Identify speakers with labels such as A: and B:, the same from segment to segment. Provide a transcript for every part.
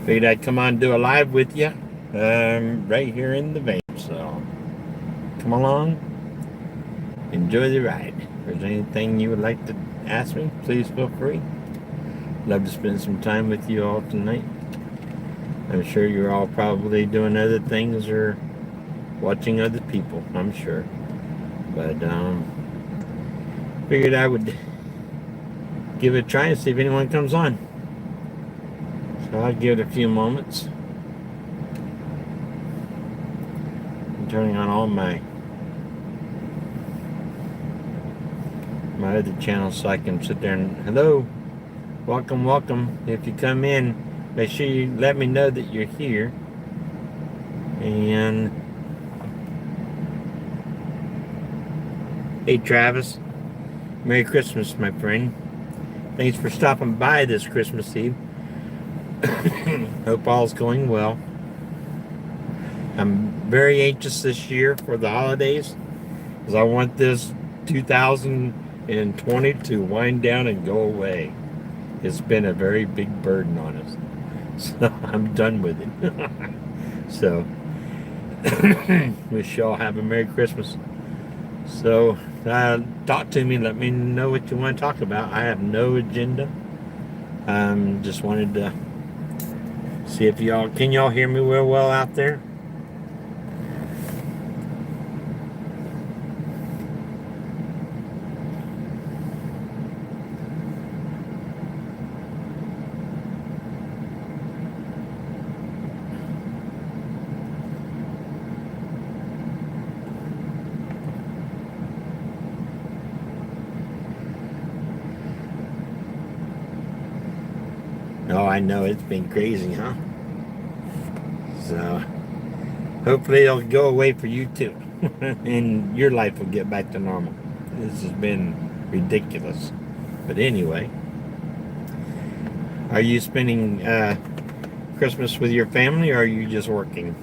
A: Figured I'd come on and do a live with you right here in the vein. So come along, enjoy the ride. If there's anything you would like to ask me, please feel free. Love to spend some time with you all tonight. I'm sure you're all probably doing other things or watching other people, I'm sure. But figured I would give it a try and see if anyone comes on. So I'll give it a few moments. I'm turning on all my other channels so I can sit there and hello, welcome. If you come in, make sure you let me know that you're here. And hey Travis, Merry Christmas, my friend. Thanks for stopping by this Christmas Eve. Hope all's going well. I'm very anxious this year for the holidays because I want this 2020 to wind down and go away. It's been a very big burden on us. So I'm done with it. So wish y'all have a Merry Christmas. So talk to me, let me know what you want to talk about. I have no agenda. Just wanted to see if can y'all hear me real well out there? Oh, I know, it's been crazy, huh? So, hopefully it'll go away for you too. And your life will get back to normal. This has been ridiculous. But anyway, are you spending Christmas with your family or are you just working?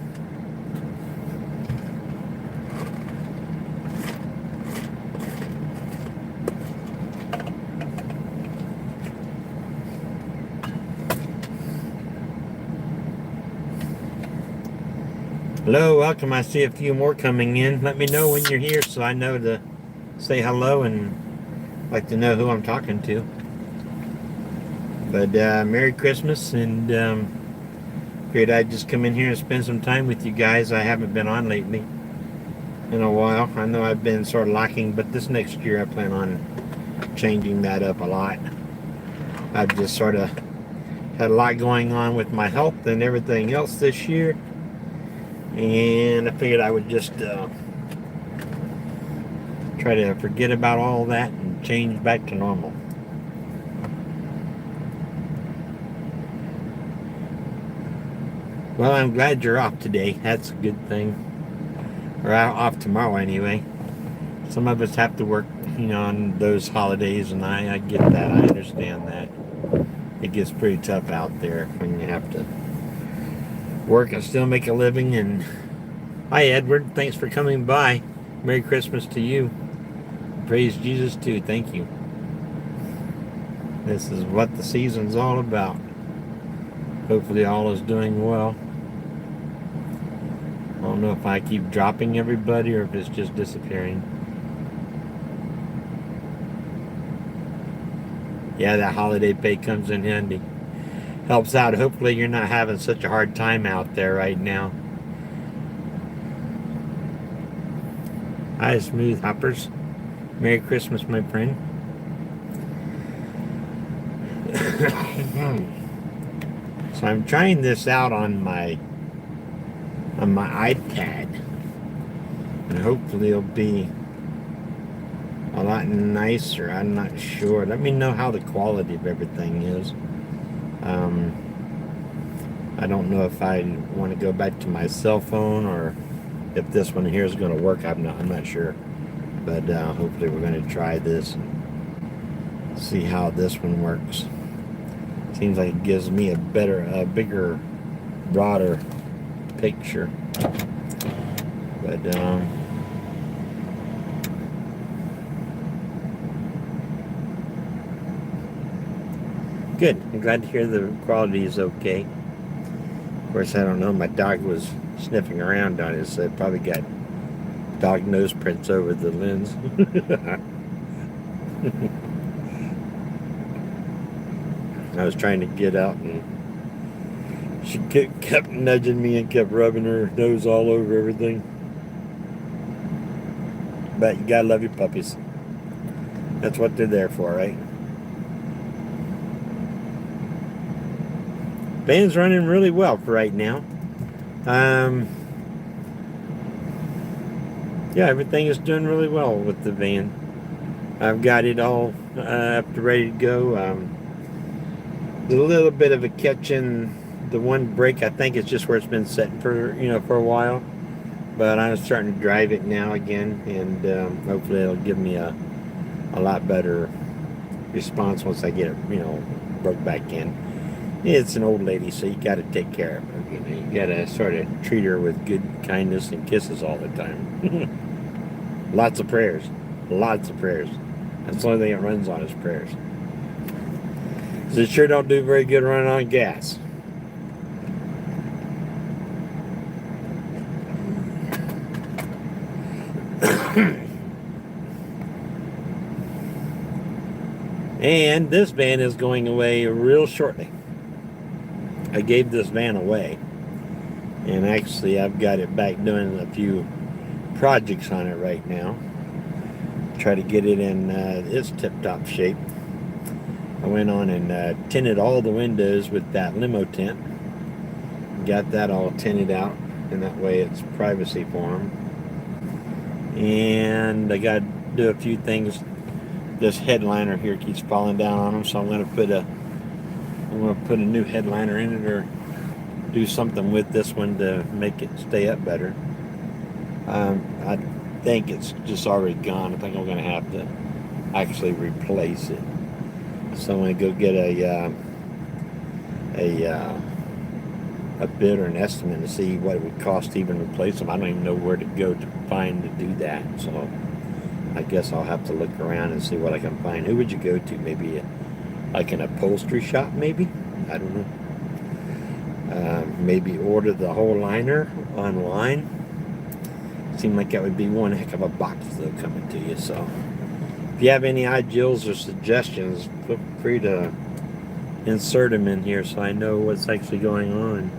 A: Hello, welcome. I see a few more coming in. Let me know when you're here so I know to say hello and like to know who I'm talking to. But Merry Christmas, and figured I'd just come in here and spend some time with you guys. I haven't been on lately in a while. I know I've been sort of lacking, but this next year I plan on changing that up a lot. I've just sort of had a lot going on with my health and everything else this year. And I figured I would just try to forget about all that and change back to normal. Well, I'm glad you're off today. That's a good thing. Or off tomorrow anyway. Some of us have to work, on those holidays, and I get that. I understand that. It gets pretty tough out there when you have to work and still make a living. And hi Edward, thanks for coming by. Merry Christmas to you. Praise Jesus too. Thank you. This is what the season's all about. Hopefully all is doing well. I don't know if I keep dropping everybody or if it's just disappearing. Yeah, that holiday pay comes in handy. Helps out. Hopefully you're not having such a hard time out there right now. Hi, Smooth Hoppers. Merry Christmas, my friend. So I'm trying this out on my iPad, and hopefully it'll be a lot nicer. I'm not sure. Let me know how the quality of everything is. I don't know if I want to go back to my cell phone or if this one here is going to work. I'm not sure, but hopefully we're going to try this and see how this one works. Seems like it gives me a bigger, broader picture. But good. I'm glad to hear the quality is okay. course, I don't know. My dog was sniffing around on it, so it probably got dog nose prints over the lens. I was trying to get out, and she kept nudging me and kept rubbing her nose all over everything. But you gotta love your puppies. That's what they're there for, right? Van's running really well for right now. Yeah, everything is doing really well with the van. I've got it all up to ready to go. There's a little bit of a catch in the one brake. I think it's just where it's been sitting for for a while. But I'm starting to drive it now again, and hopefully it'll give me a lot better response once I get it broke back in. It's an old lady, so you got to take care of her. You got to sort of treat her with good kindness and kisses all the time. Lots of prayers. Lots of prayers. That's the only thing it runs on is prayers. It sure don't do very good running on gas. And this van is going away real shortly. I gave this van away, and actually I've got it back doing a few projects on it right now. Try to get it in its tip-top shape. I went on and tinted all the windows with that limo tint. Got that all tinted out, and that way it's privacy for them. And I got to do a few things. This headliner here keeps falling down on them, so I'm going to put a new headliner in it, or do something with this one to make it stay up better. I think it's just already gone. I think I'm going to have to actually replace it. So I'm going to go get a bid or an estimate to see what it would cost to even replace them. I don't even know where to go to find to do that. So I guess I'll have to look around and see what I can find. Who would you go to? Maybe like an upholstery shop, maybe? I don't know. Maybe order the whole liner online. Seemed like that would be one heck of a box, though, coming to you. So if you have any ideas or suggestions, feel free to insert them in here so I know what's actually going on.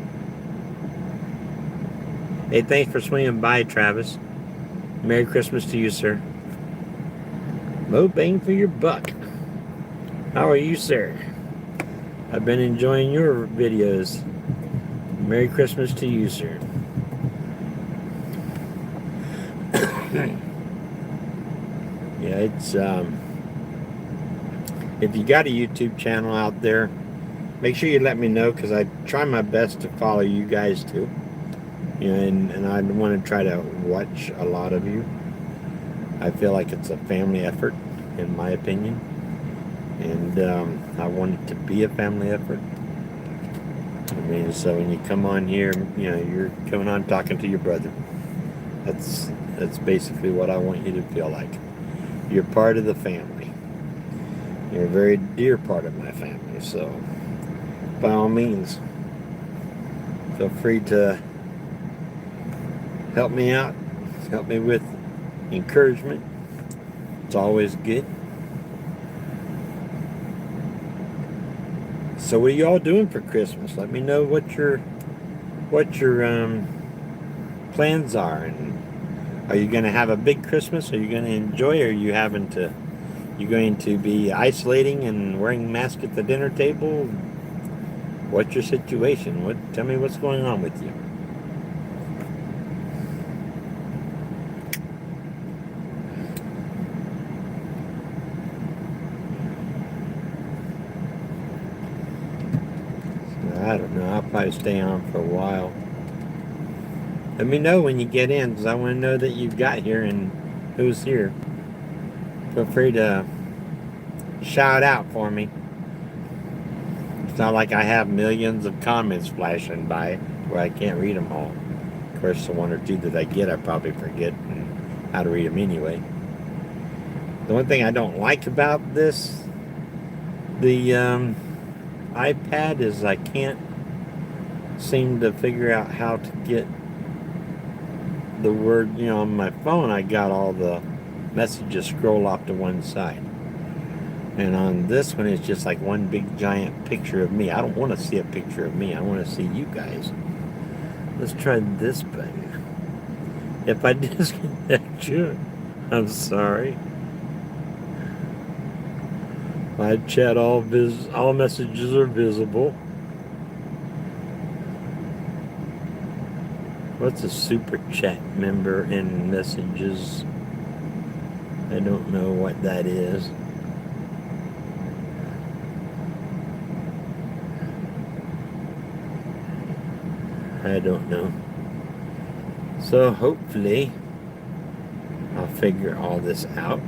A: Hey, thanks for swinging by, Travis. Merry Christmas to you, sir. Mo bang for your buck. How are you, sir? I've been enjoying your videos. Merry Christmas to you, sir. Yeah, it's if you got a YouTube channel out there, make sure you let me know, because I try my best to follow you guys too. And I want to try to watch a lot of you. I feel like it's a family effort, in my opinion, and I want it to be a family effort. I mean, so when you come on here, you're coming on talking to your brother. That's basically what I want you to feel like. You're part of the family. You're a very dear part of my family. So, by all means, feel free to help me out. Help me with encouragement. It's always good. So what are you all doing for Christmas? Let me know what your plans are. And are you going to have a big Christmas? Are you going to enjoy? Or are you going to be isolating and wearing masks at the dinner table? What's your situation? Tell me what's going on with you. I don't know. I'll probably stay on for a while. Let me know when you get in, because I want to know that you've got here and who's here. Feel free to shout out for me. It's not like I have millions of comments flashing by where I can't read them all. Of course, the one or two that I get, I probably forget how to read them anyway. The one thing I don't like about this, the iPad, is I can't seem to figure out how to get the word, on my phone I got all the messages scroll off to one side. And on this one it's just like one big giant picture of me. I don't want to see a picture of me. I want to see you guys. Let's try this button. If I disconnect you, I'm sorry. My chat all messages are visible. What's a super chat member in messages? I don't know what that is. I don't know. So hopefully I'll figure all this out.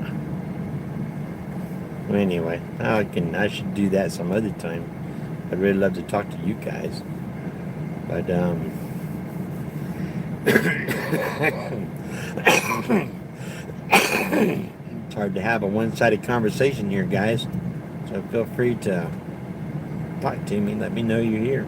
A: Well, anyway, I should do that some other time. I'd really love to talk to you guys. But it's hard to have a one-sided conversation here, guys. So feel free to talk to me. Let me know you're here.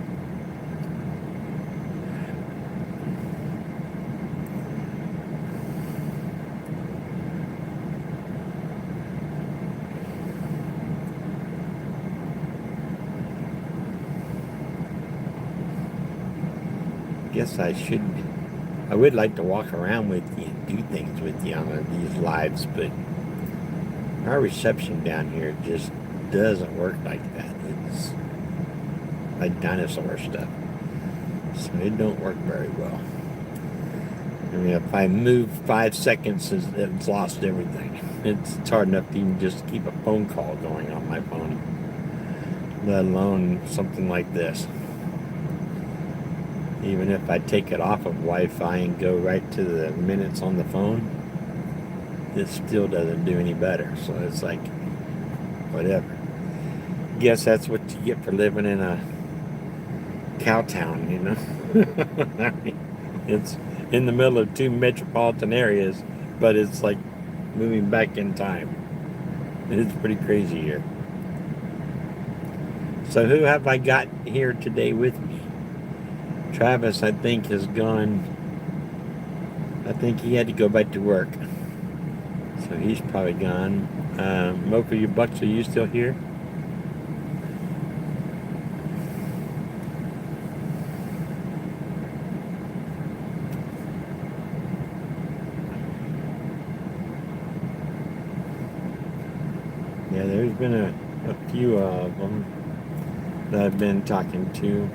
A: Guess I would like to walk around with you and do things with you on these lives, but our reception down here just doesn't work like that. It's like dinosaur stuff, so it don't work very well. I mean, if I move 5 seconds, it's lost everything. It's hard enough to even just keep a phone call going on my phone, let alone something like this. Even if I take it off of Wi-Fi and go right to the minutes on the phone, it still doesn't do any better. So it's like, whatever. Guess that's what you get for living in a cow town, I mean, it's in the middle of 2 metropolitan areas, but it's like moving back in time. It's pretty crazy here. So who have I got here today with me? Travis, I think, has gone. I think he had to go back to work. So he's probably gone. Mocha, your bucks, are you still here? Yeah, there's been a few of them that I've been talking to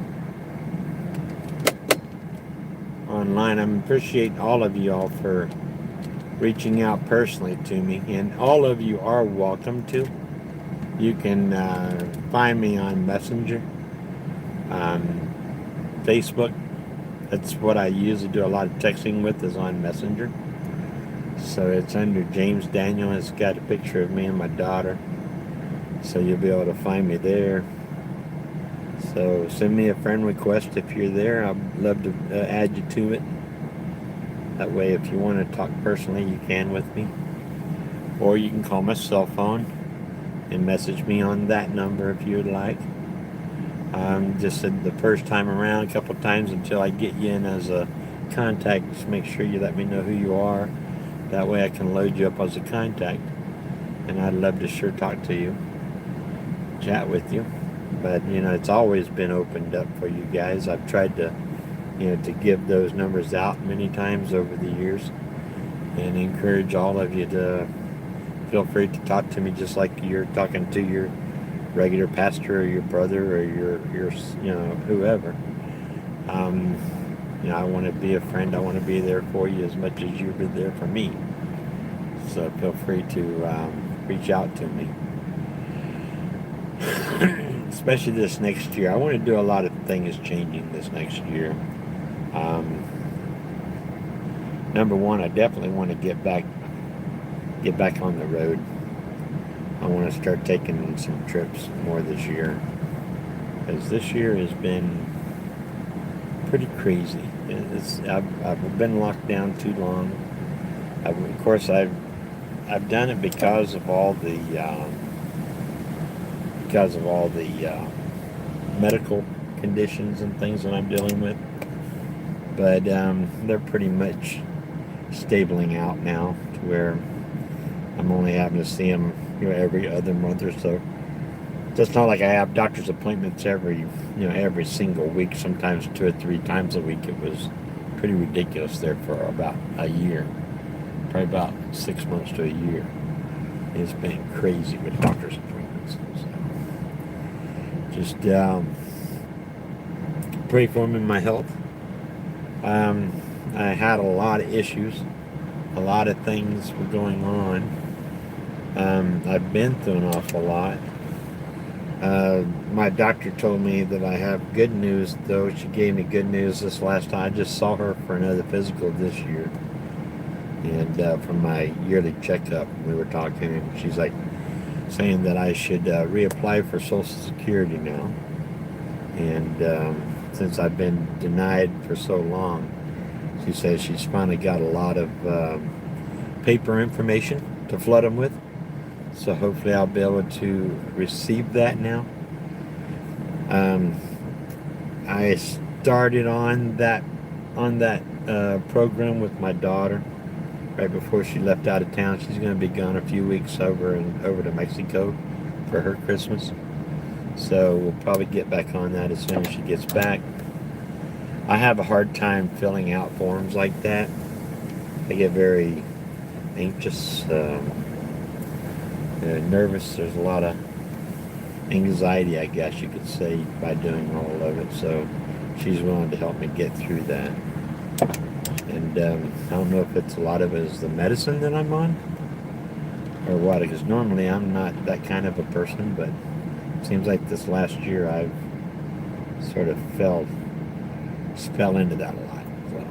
A: online. I appreciate all of you all for reaching out personally to me, and all of you are welcome to. You can find me on Messenger, Facebook. That's what I usually do a lot of texting with, is on Messenger. So it's under James Daniel. It's got a picture of me and my daughter, so you'll be able to find me there. So send me a friend request if you're there. I'd love to add you to it. That way, if you want to talk personally, you can with me. Or you can call my cell phone and message me on that number if you would like. Just said the first time around, a couple times until I get you in as a contact, just make sure you let me know who you are. That way I can load you up as a contact. And I'd love to sure talk to you, chat with you. But, it's always been opened up for you guys. I've tried to, to give those numbers out many times over the years and encourage all of you to feel free to talk to me just like you're talking to your regular pastor or your brother or your whoever. I want to be a friend. I want to be there for you as much as you've been there for me. So feel free to reach out to me. Especially this next year. I want to do a lot of things changing this next year. Number one, I definitely want to get back on the road. I want to start taking some trips more this year, because this year has been pretty crazy. I've been locked down too long. Of course, I've done it because of all the medical conditions and things that I'm dealing with. But they're pretty much stabling out now to where I'm only having to see them, every other month or so. So it's not like I have doctor's appointments every single week, sometimes 2 or 3 times a week. It was pretty ridiculous there for about a year, probably about 6 months to a year. It's been crazy with doctor's appointments. So just pray for them in my health. I had a lot of issues. A lot of things were going on. I've been through an awful lot. My doctor told me that I have good news, though. She gave me good news this last time. I just saw her for another physical this year. And from my yearly checkup, we were talking, and she's like saying that I should reapply for Social Security now. And since I've been denied for so long, she says she's finally got a lot of paper information to flood them with. So hopefully I'll be able to receive that now. I started on that program with my daughter right before she left out of town. She's going to be gone a few weeks over to Mexico for her Christmas. So we'll probably get back on that as soon as she gets back. I have a hard time filling out forms like that. I get very anxious, nervous. There's a lot of anxiety, I guess you could say, by doing all of it. So she's willing to help me get through that. And I don't know if it's a lot of it is the medicine that I'm on or what, because normally I'm not that kind of a person, but it seems like this last year I've sort of fell into that a lot. So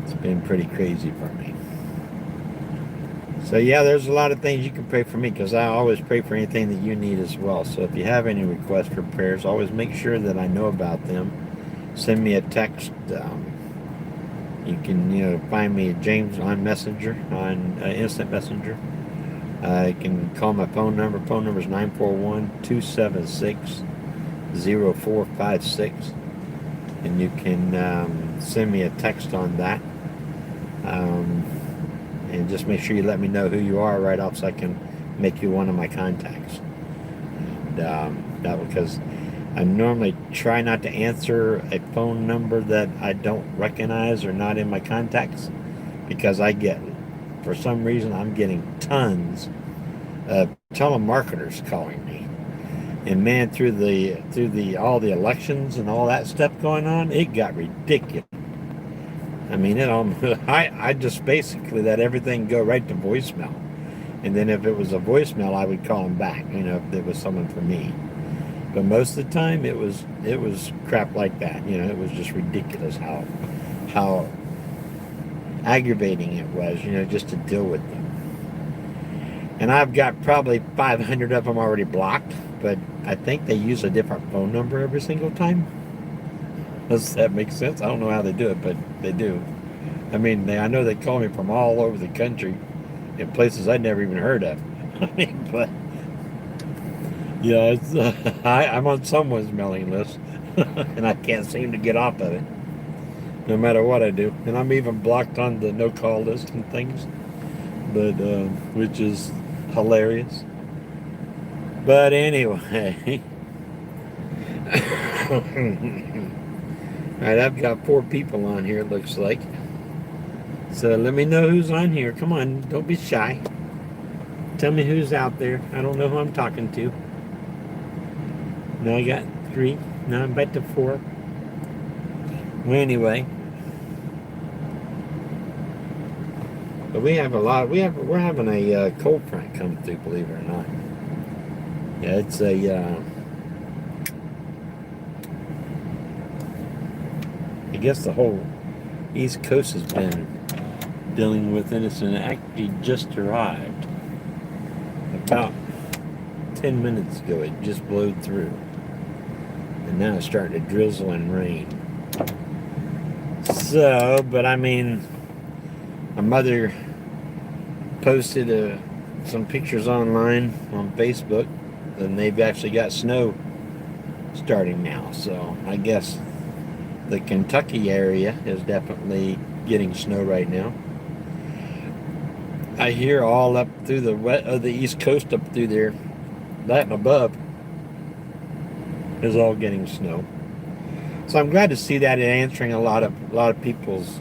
A: it's been pretty crazy for me. So yeah, there's a lot of things you can pray for me, because I always pray for anything that you need as well. So if you have any requests for prayers, always make sure that I know about them. Send me a text. You can find me James on Messenger, on Instant Messenger. You can call my phone number. Phone number is 941-276-0456. And you can send me a text on that. And just make sure you let me know who you are right off, so I can make you one of my contacts. And because I normally try not to answer a phone number that I don't recognize or not in my contacts, because for some reason, I'm getting tons of telemarketers calling me. And man, through all the elections and all that stuff going on, it got ridiculous. I mean, I just basically let everything go right to voicemail. And then if it was a voicemail, I would call them back, if it was someone for me. But most of the time, it was crap like that. It was just ridiculous how aggravating it was, just to deal with them. And I've got probably 500 of them already blocked, but I think they use a different phone number every single time. Does that make sense? I don't know how they do it, but they do. I mean, I know they call me from all over the country in places I'd never even heard of. But it's, I'm on someone's mailing list, and I can't seem to get off of it, no matter what I do. And I'm even blocked on the no-call list and things, but which is hilarious. But anyway. Alright, I've got 4 people on here, it looks like. So let me know who's on here. Come on, don't be shy. Tell me who's out there. I don't know who I'm talking to. Now I got 3. Now I'm back to 4. Well, anyway. But we have a lot. We're having a cold front come through, believe it or not. Yeah, it's I guess the whole East Coast has been dealing with it. It's actually just arrived about 10 minutes ago. It just blowed through, and now it's starting to drizzle and rain. So, but I mean, my mother posted some pictures online on Facebook, and they've actually got snow starting now. So I guess the Kentucky area is definitely getting snow right now. I hear all up through the East Coast up through there, that and above, is all getting snow. So I'm glad to see that and answering a lot of people's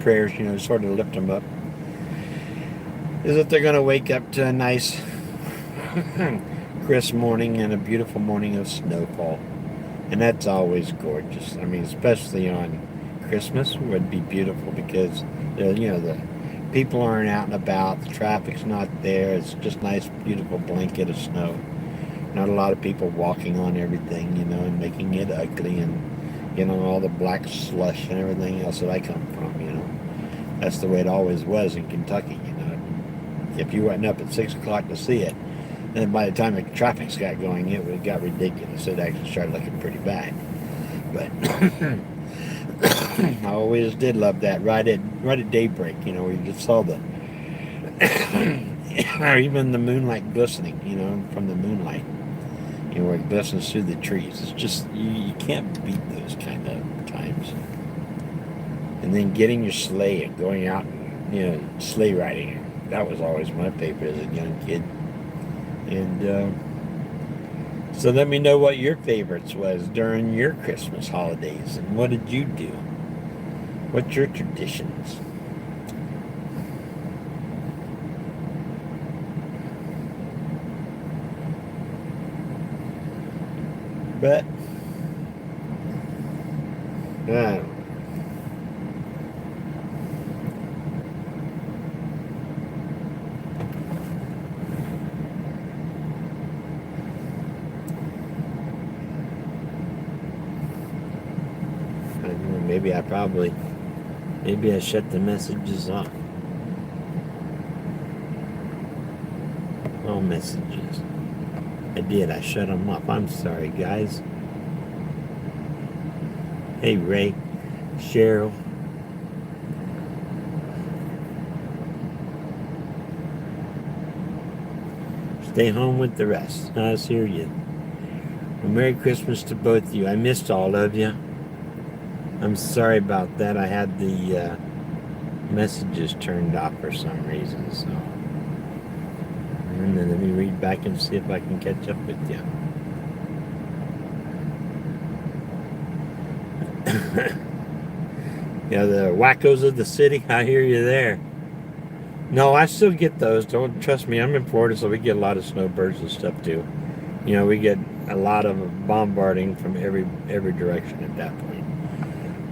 A: prayers, sort of lift them up. Is that they're going to wake up to a nice crisp morning and a beautiful morning of snowfall, and that's always gorgeous. I mean, especially on Christmas would be beautiful because the people aren't out and about, the traffic's not there. It's just a nice, beautiful blanket of snow. Not a lot of people walking on everything, and making it ugly, and all the black slush and everything else that I come from. That's the way it always was in Kentucky. If you wasn't up at 6 o'clock to see it, then by the time the traffic's got going, it got ridiculous. It actually started looking pretty bad. But I always did love that right at daybreak. Where you just saw the or even the moonlight glistening. From the moonlight. Where it glistens through the trees. It's just you can't beat those kind of times. And then getting your sleigh and going out and sleigh riding. That was always my favorite as a young kid. And so let me know what your favorites was during your Christmas holidays, and what did you do? What's your traditions? But maybe I shut the messages off. All messages. I did. I shut them off. I'm sorry, guys. Hey, Ray, Cheryl. Stay home with the rest. I hear you. Well, Merry Christmas to both of you. I missed all of you. I'm sorry about that. I had the messages turned off for some reason. So, and then let me read back and see if I can catch up with you. The wackos of the city. I hear you there. No, I still get those. Don't trust me. I'm in Florida, so we get a lot of snowbirds and stuff too. We get a lot of bombarding from every direction at that point.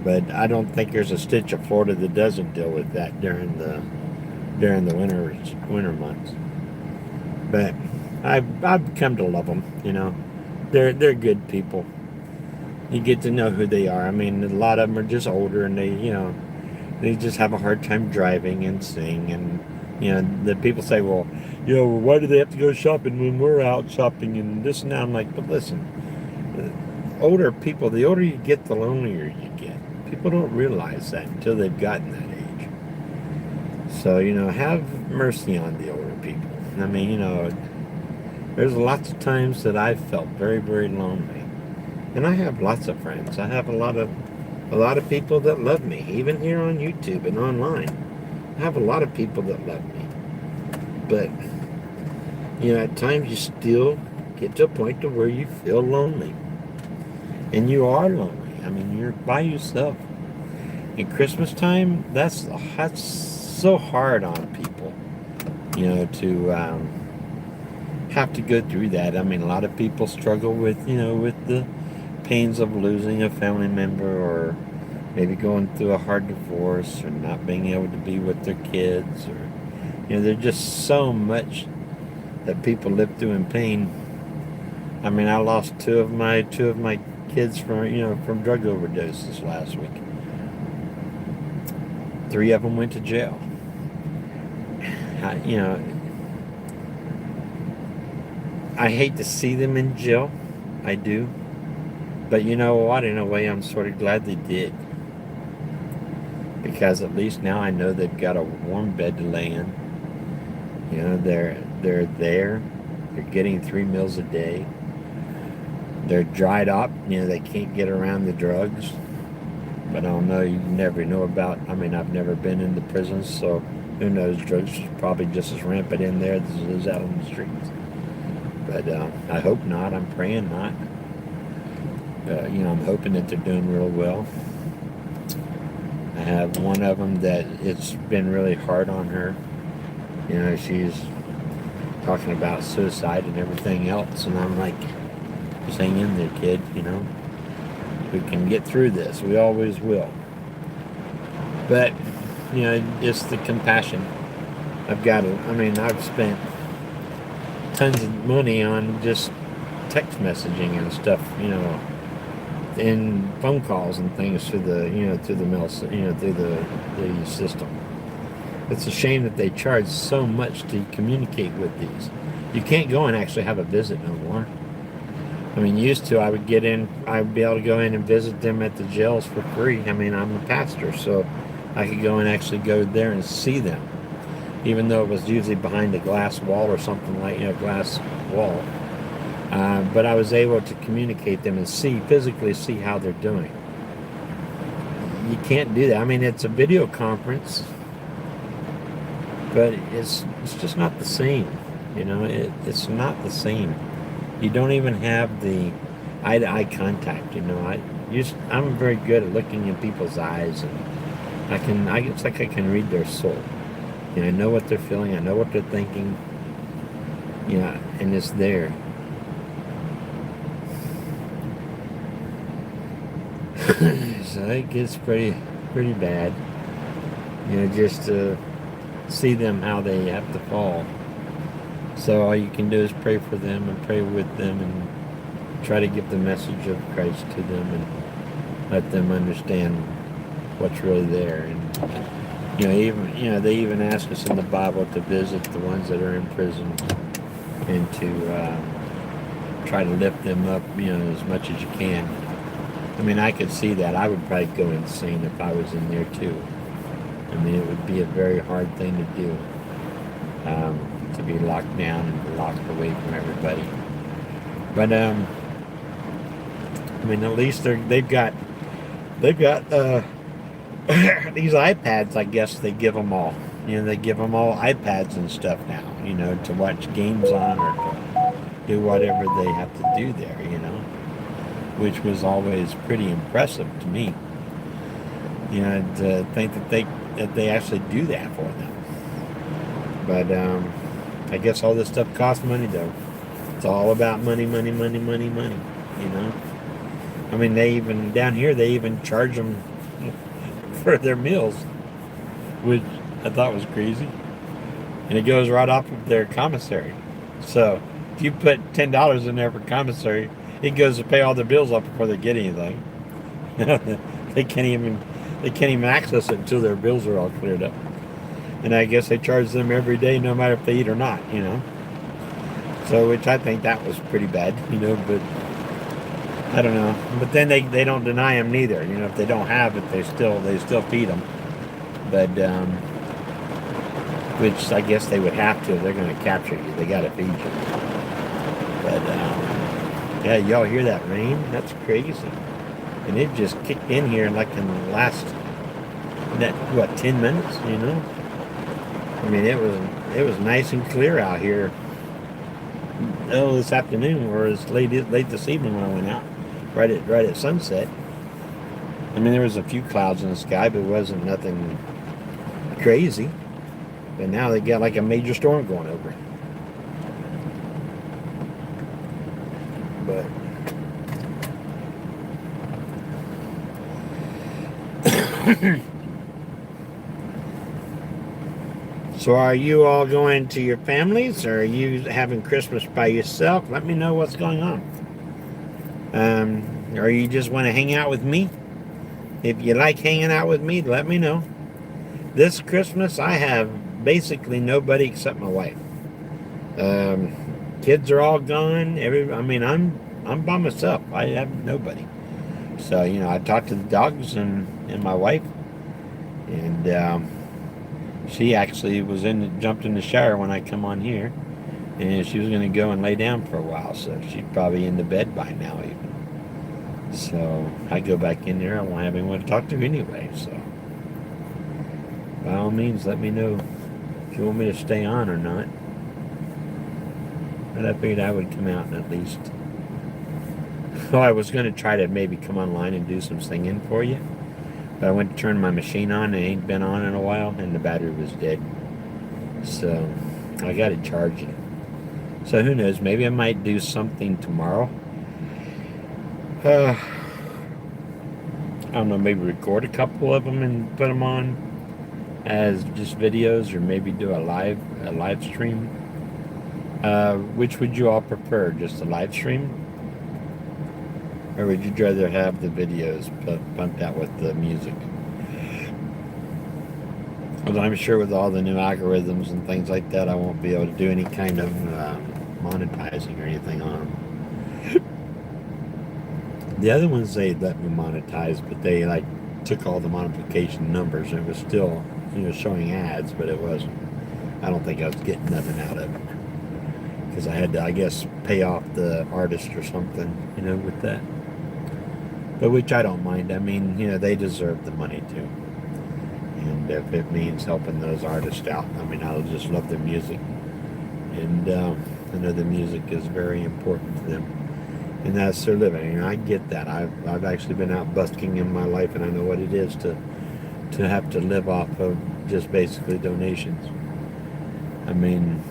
A: But I don't think there's a stitch of Florida that doesn't deal with that during the winter months. But I've come to love them. They're good people. You get to know who they are. I mean, a lot of them are just older, and they just have a hard time driving and seeing. And the people say, well, why do they have to go shopping when we're out shopping and this and that? I'm like, but listen, older people, the older you get, the lonelier you get. People don't realize that until they've gotten that age. So, have mercy on the older people. I mean, there's lots of times that I've felt very, very lonely. And I have lots of friends. I have a lot of people that love me, even here on YouTube and online. I have a lot of people that love me. But, at times you still get to a point to where you feel lonely. And you are lonely. I mean, you're by yourself. In Christmas time, that's so hard on people, to have to go through that. I mean, a lot of people struggle with the pains of losing a family member, or maybe going through a hard divorce, or not being able to be with their kids, or there's just so much that people live through in pain. I mean, I lost two of my kids from drug overdoses last week. 3 of them went to jail. I hate to see them in jail. I do. But you know what? In a way, I'm sort of glad they did. Because at least now I know they've got a warm bed to lay in. They're there. They're getting 3 meals a day. They're dried up. They can't get around the drugs. But I don't know. You never know about. I mean, I've never been in the prisons, so who knows? Drugs are probably just as rampant in there as it is out on the streets. But I hope not. I'm praying not. I'm hoping that they're doing real well. I have one of them that it's been really hard on her. She's talking about suicide and everything else, and I'm like, just hang in there, kid. We can get through this. We always will. But just the compassion. I've spent tons of money on just text messaging and stuff, and phone calls and things through the mail, through the system. It's a shame that they charge so much to communicate with these. You can't go and actually have a visit no more. Used to, I'd be able to go in and visit them at the jails for free. I'm a pastor, so I could go and actually go there and see them, even though it was usually behind a glass wall or something like, glass wall. But I was able to communicate them and physically see how they're doing. You can't do that. It's a video conference, but it's just not the same. It's not the same. You don't even have the eye-to-eye contact. I'm very good at looking in people's eyes, and it's like I can read their soul. I know what they're feeling. I know what they're thinking. And it's there. So it gets pretty bad. Just to see them how they have to fall. So all you can do is pray for them and pray with them and try to give the message of Christ to them and let them understand what's really there. And they even ask us in the Bible to visit the ones that are in prison and to try to lift them up, as much as you can. I could see that. I would probably go insane if I was in there too. It would be a very hard thing to do, to be locked down and locked away from everybody. But at least they've got these iPads. I guess they give them all. They give them all iPads and stuff now. To watch games on or to do whatever they have to do there. Which was always pretty impressive to me. To think that they actually do that for them. But I guess all this stuff costs money, though. It's all about money. They even down here they even charge them for their meals, which I thought was crazy. And it goes right off of their commissary. So if you put $10 in there for commissary, it goes to pay all their bills off before they get anything. They can't even access it until their bills are all cleared up. And I guess they charge them every day, no matter if they eat or not. So, which I think that was pretty bad. But I don't know. But then they don't deny them neither. If they don't have it, they still feed them. But which I guess they would have to if they're going to capture you. They got to feed you. But yeah, y'all hear that rain? That's crazy. And it just kicked in here like in the last 10 minutes, it was nice and clear out here this afternoon, or as late this evening when I went out, right at sunset. There was a few clouds in the sky, but it wasn't nothing crazy. But now they got like a major storm going over. But so are you all going to your families, or are you having Christmas by yourself? Let me know what's going on. Or you just want to hang out with me? If you like hanging out with me, let me know. This Christmas I have basically nobody except my wife. Kids are all gone. I'm by myself. I have nobody. So, I talked to the dogs and my wife, and she actually jumped in the shower when I come on here, And she was going to go and lay down for a while, so she's probably in the bed by now even. So I go back in there. I won't have anyone to talk to anyway. So by all means, let me know if you want me to stay on or not. But I figured I would come out and at least. Well, I was going to try to maybe come online and do some singing for you. But I went to turn my machine on. It ain't been on in a while, and the battery was dead. So I got it charging. So who knows? Maybe I might do something tomorrow. I don't know. Maybe record a couple of them and put them on as just videos, or maybe do a live stream. Which would you all prefer? Just a live stream, or would you rather have the videos pumped out with the music? Because I'm sure with all the new algorithms and things like that, I won't be able to do any kind of monetizing or anything on them. The other ones, they let me monetize, but they like took all the modification numbers. It was still, showing ads, but it wasn't. I don't think I was getting nothing out of it because I had to, I guess, pay off the artist or something, with that. But which I don't mind. I mean, they deserve the money too. And if it means helping those artists out, I mean, I'll just love their music. And I know the music is very important to them. And that's their living. And I get that. I've actually been out busking in my life, and I know what it is to have to live off of just basically donations. I mean,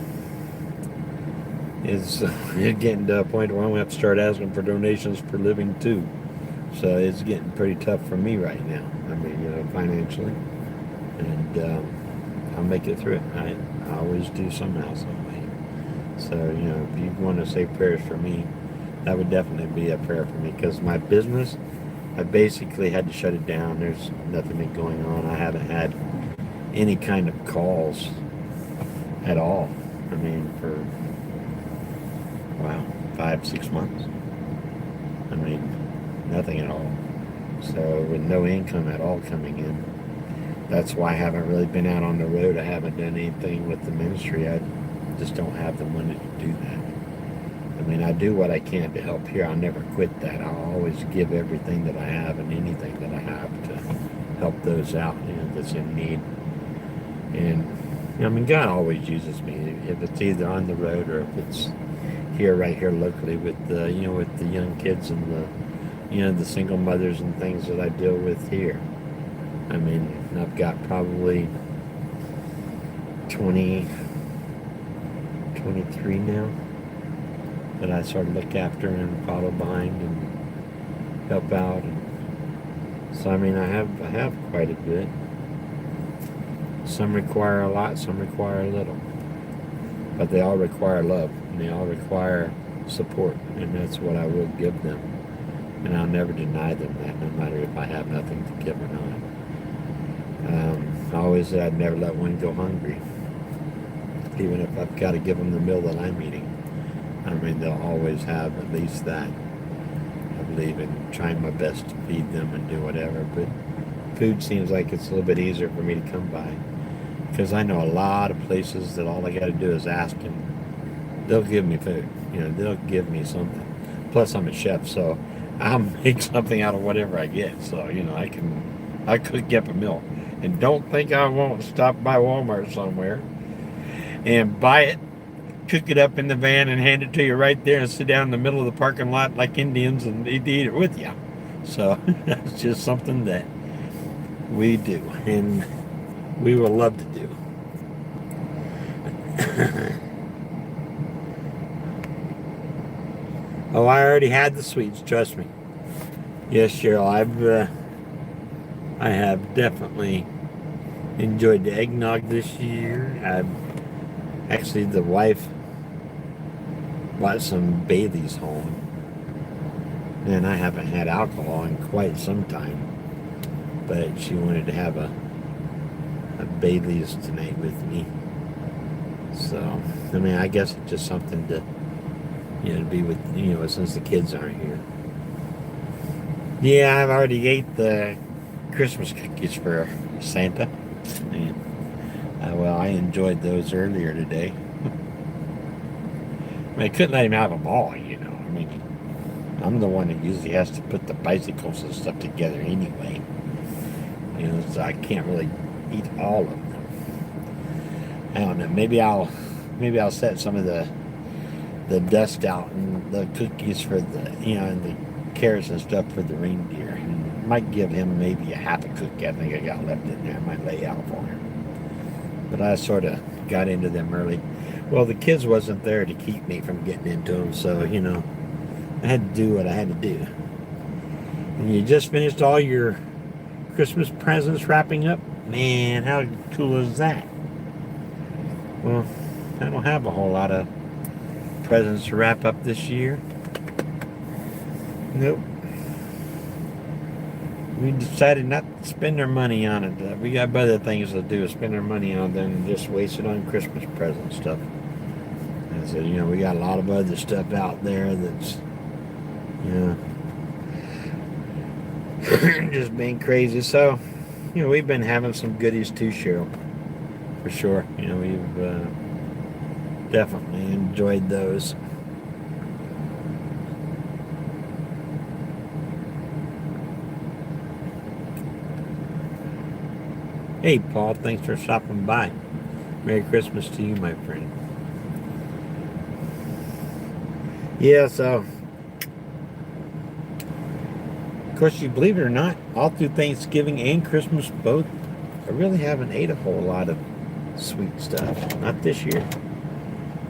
A: it's getting to a point where I'm going to have to start asking for donations for living too. So it's getting pretty tough for me right now. I mean, financially. And I'll make it through it. I always do somehow, some way. So, if you want to say prayers for me, that would definitely be a prayer for me, because my business, I basically had to shut it down. There's nothing been going on. I haven't had any kind of calls at all. I mean, for, 5-6 months. I mean, nothing at all. So with no income at all coming in, that's why I haven't really been out on the road. I haven't done anything with the ministry. I just don't have the money to do that. I mean, I do what I can to help here. I'll never quit that. I'll always give everything that I have and anything that I have to help those out, that's in need. And I mean, God always uses me. If it's either on the road or if it's right here locally with the, with the young kids and the, the single mothers and things that I deal with here. I mean, I've got probably 23 now that I sort of look after and follow behind and help out. And so I mean, I have quite a bit. Some require a lot, some require a little, but they all require love and they all require support, and that's what I will give them. And I'll never deny them that, no matter if I have nothing to give or not. I always said I'd never let one go hungry, even if I've got to give them the meal that I'm eating. I mean, they'll always have at least that. I believe in trying my best to feed them and do whatever, but food seems like it's a little bit easier for me to come by, because I know a lot of places that all I got to do is ask and they'll give me food. They'll give me something. Plus, I'm a chef, so I'll make something out of whatever I get. So, I could get a meal. And don't think I won't stop by Walmart somewhere and buy it, cook it up in the van and hand it to you right there and sit down in the middle of the parking lot like Indians and eat it with you. So that's just something that we do and we will love to do. Oh, I already had the sweets, trust me. Yes, Cheryl, I have definitely enjoyed the eggnog this year. Actually, the wife bought some Bailey's home, and I haven't had alcohol in quite some time, but she wanted to have a Bailey's tonight with me. So, I mean, I guess it's just something to, to be with, since the kids aren't here. Yeah, I've already ate the Christmas cookies for Santa. And, I enjoyed those earlier today. I couldn't let him have them all, you know. I mean, I'm the one that usually has to put the bicycles and stuff together anyway. You know, so I can't really eat all of them. I don't know. Maybe I'll set some of the dust out and the cookies for the, you know, and the carrots and stuff for the reindeer. And might give him maybe a half a cookie. I think I got left in there. I might lay out for him. But I sort of got into them early. Well, the kids wasn't there to keep me from getting into them, so, you know, I had to do what I had to do. And you just finished all your Christmas presents wrapping up? Man, how cool is that? Well, I don't have a whole lot of presents to wrap up this year. Nope. We decided not to spend our money on it. We got other things to do, spend our money on than just waste it on Christmas present stuff. I said, you know, we got a lot of other stuff out there that's, you know, just being crazy. So, you know, we've been having some goodies too, Cheryl, for sure. You know, we've definitely enjoyed those. Hey, Paul, thanks for stopping by. Merry Christmas to you, my friend. Yeah, so, of course, you believe it or not, all through Thanksgiving and Christmas both, I really haven't ate a whole lot of sweet stuff. Not this year.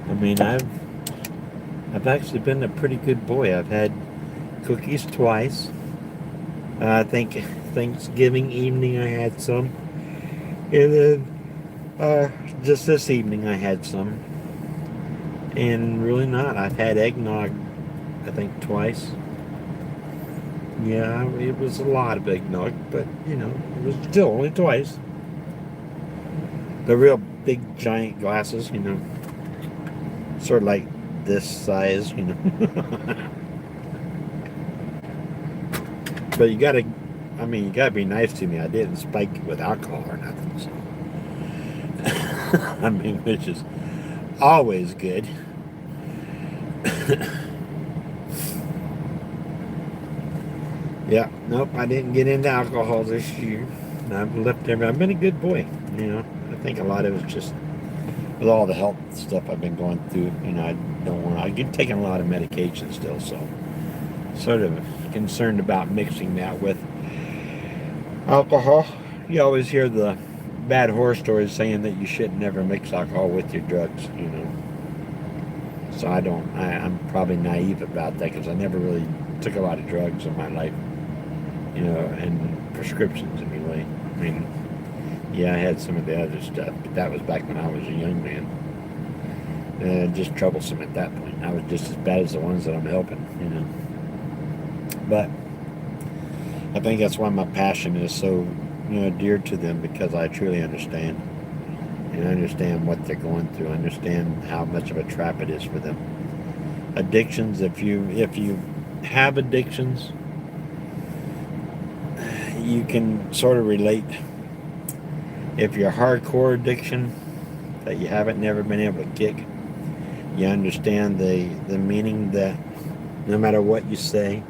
A: I mean, I've actually been a pretty good boy. I've had cookies twice. I think Thanksgiving evening I had some. And then just this evening I had some. And really not. I've had eggnog, I think, twice. Yeah, it was a lot of eggnog, but, you know, it was still only twice. The real big giant glasses, you know. Sort of like this size, you know. But you gotta be nice to me. I didn't spike it with alcohol or nothing, so. I mean, which is always good. Yeah, nope, I didn't get into alcohol this year. I've been a good boy, you know. I think a lot of it's just with all the health stuff I've been going through, you know, I get taking a lot of medication still, so sort of concerned about mixing that with alcohol. You always hear the bad horror stories saying that you should never mix alcohol with your drugs, you know. So I'm probably naive about that because I never really took a lot of drugs in my life, you know, and prescriptions anyway. I mean, yeah, I had some of the other stuff, but that was back when I was a young man. Just troublesome at that point. I was just as bad as the ones that I'm helping, you know. But I think that's why my passion is so, you know, dear to them, because I truly understand. And I understand what they're going through. I understand how much of a trap it is for them. Addictions, if you have addictions, you can sort of relate. If you're hardcore addiction that you haven't never been able to kick, you understand the meaning that no matter what you say,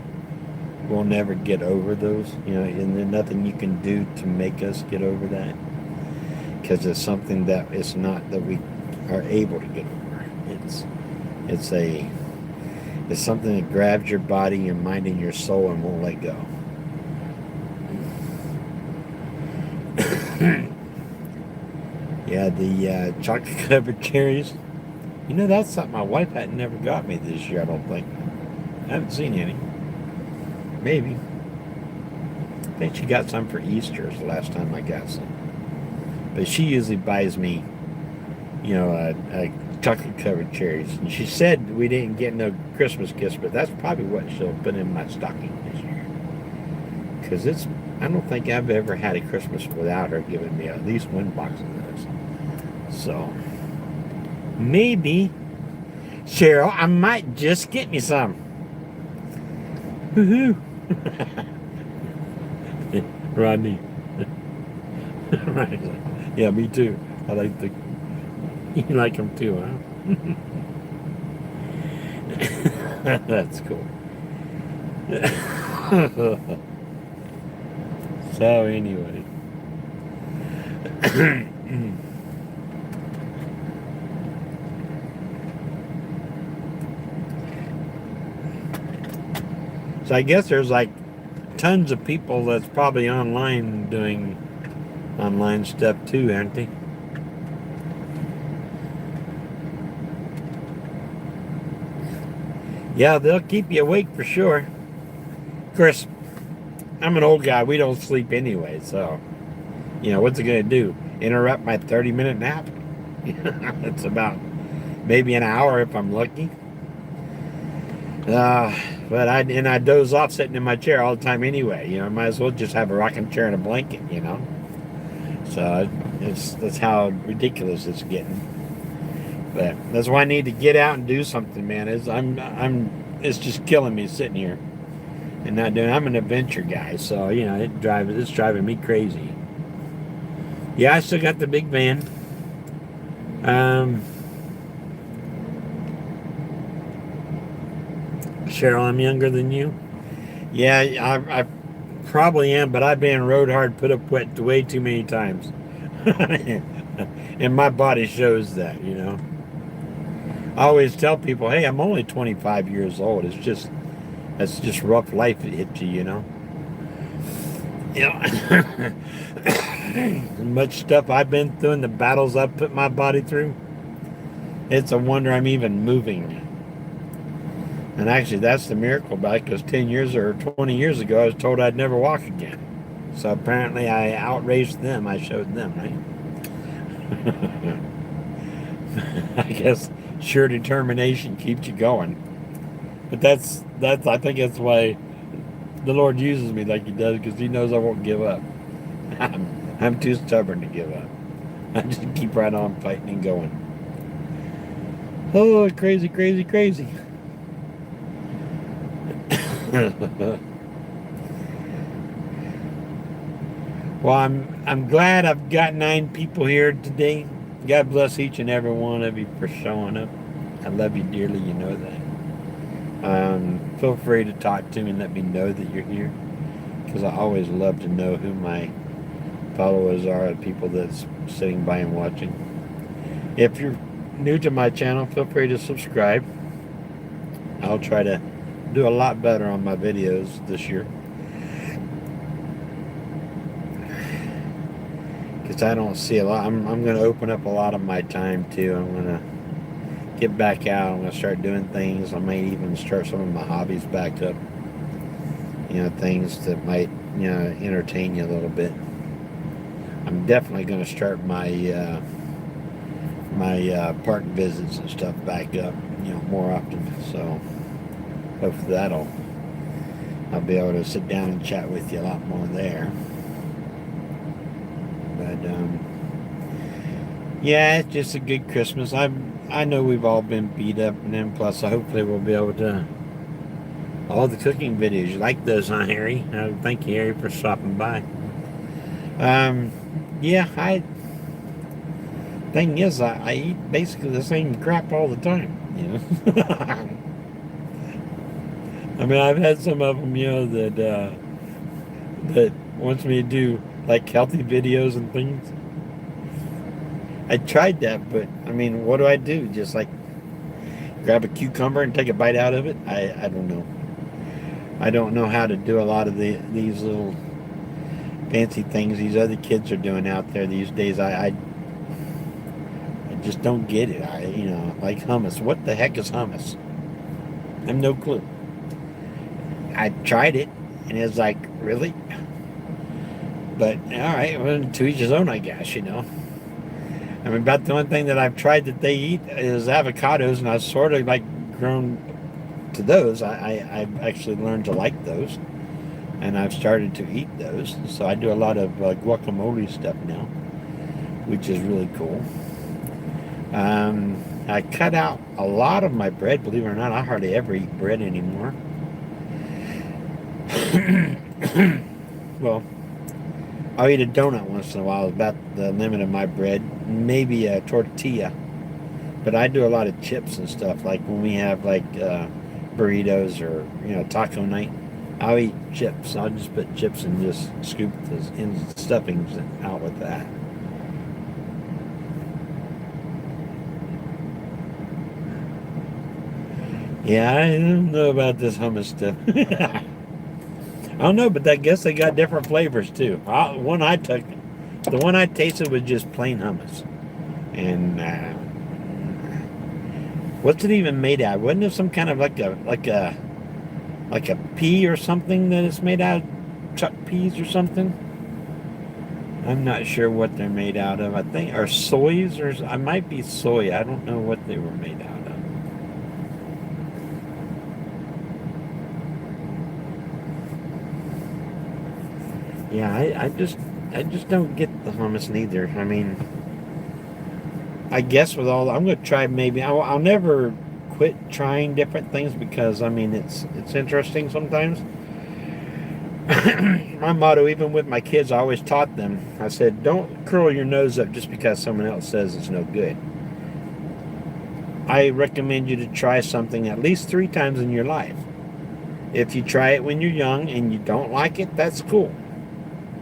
A: we'll never get over those, you know, and there's nothing you can do to make us get over that, because it's something that it's not that we are able to get over. It's something that grabs your body, your mind, and your soul and won't let go. Yeah, the chocolate covered cherries. You know, that's something my wife had never got me this year, I don't think. I haven't seen any. Maybe. I think she got some for Easter is the last time I got some. But she usually buys me, you know, a chocolate covered cherries. And she said we didn't get no Christmas gifts, but that's probably what she'll put in my stocking this year. Because I don't think I've ever had a Christmas without her giving me at least one box of those. So, maybe, Cheryl, I might just get me some. Woohoo! Rodney. Right. Yeah, me too. You like them too, huh? That's cool. So anyway. So I guess there's like tons of people that's probably online doing online stuff too, aren't they? Yeah, they'll keep you awake for sure. Of course, I'm an old guy. We don't sleep anyway, so what's it gonna do? Interrupt my 30-minute nap? It's about maybe an hour if I'm lucky. Uh, but I doze off sitting in my chair all the time anyway. I might as well just have a rocking chair and a blanket. So that's how ridiculous it's getting. But that's why I need to get out and do something, man. It's just killing me sitting here and not doing. I'm an adventure guy, so it's driving me crazy. Yeah, I still got the big van. Cheryl, I'm younger than you. Yeah, I probably am, but I've been road hard, put up wet way too many times. And my body shows that. I always tell people, hey, I'm only 25 years old. That's just rough life it hit you. Much stuff I've been through and the battles I've put my body through. It's a wonder I'm even moving. And actually, that's the miracle about it, because 10 years or 20 years ago, I was told I'd never walk again. So apparently I outraged them. I showed them, right? I guess sure determination keeps you going. But I think that's why the Lord uses me like he does, because he knows I won't give up. I'm too stubborn to give up. I just keep right on fighting and going. Oh, crazy, crazy, crazy. Well, I'm glad I've got 9 people here today. God bless each and every one of you for showing up. I love you dearly, you know that. Feel free to talk to me and let me know that you're here, because I always love to know who my followers are, the people that's sitting by and watching. If you're new to my channel, feel free to subscribe. I'll try to do a lot better on my videos this year, because I don't see a lot. I'm going to open up a lot of my time too. I'm going to get back out. I'm going to start doing things. I might even start some of my hobbies back up. Things that might entertain you a little bit. I'm definitely going to start my park visits and stuff back up more often. So hopefully I'll be able to sit down and chat with you a lot more there. But yeah, it's just a good Christmas. I know we've all been beat up, and then plus hopefully we'll be able to all the cooking videos. You like those, huh, Harry? Thank you, Harry, for stopping by. Yeah, thing is, I eat basically the same crap all the time. I mean, I've had some of them, that wants me to do like healthy videos and things. I tried that, but I mean, what do I do? Just like grab a cucumber and take a bite out of it? I don't know. I don't know how to do a lot of these little fancy things these other kids are doing out there these days. I just don't get it. Like hummus. What the heck is hummus? I have no clue. I tried it, and it's like, really? But all right, well, to each his own, I guess. I mean, about the only thing that I've tried that they eat is avocados, and I've sort of like grown to those. I've actually learned to like those, and I've started to eat those. So I do a lot of guacamole stuff now, which is really cool. I cut out a lot of my bread, believe it or not. I hardly ever eat bread anymore. Well, I'll eat a donut once in a while. It's about the limit of my bread. Maybe a tortilla. But I do a lot of chips and stuff. Like when we have burritos or taco night, I'll eat chips. I'll just put chips and just scoop the stuffings out with that. Yeah, I don't know about this hummus stuff. I don't know, but I guess they got different flavors too. The one I tasted was just plain hummus, and what's it even made out of? Wasn't it some kind of like a pea or something that it's made out of? Chuck peas or something? I'm not sure what they're made out of. I think or soys or I might be soy. I don't know what they were made out of. Yeah, I just don't get the hummus neither. I mean, I guess with all I'm gonna try maybe I'll never quit trying different things because I mean it's interesting sometimes. My motto, even with my kids, I always taught them. I said, don't curl your nose up just because someone else says it's no good. I recommend you to try something at least 3 times in your life. If you try it when you're young and you don't like it, that's cool.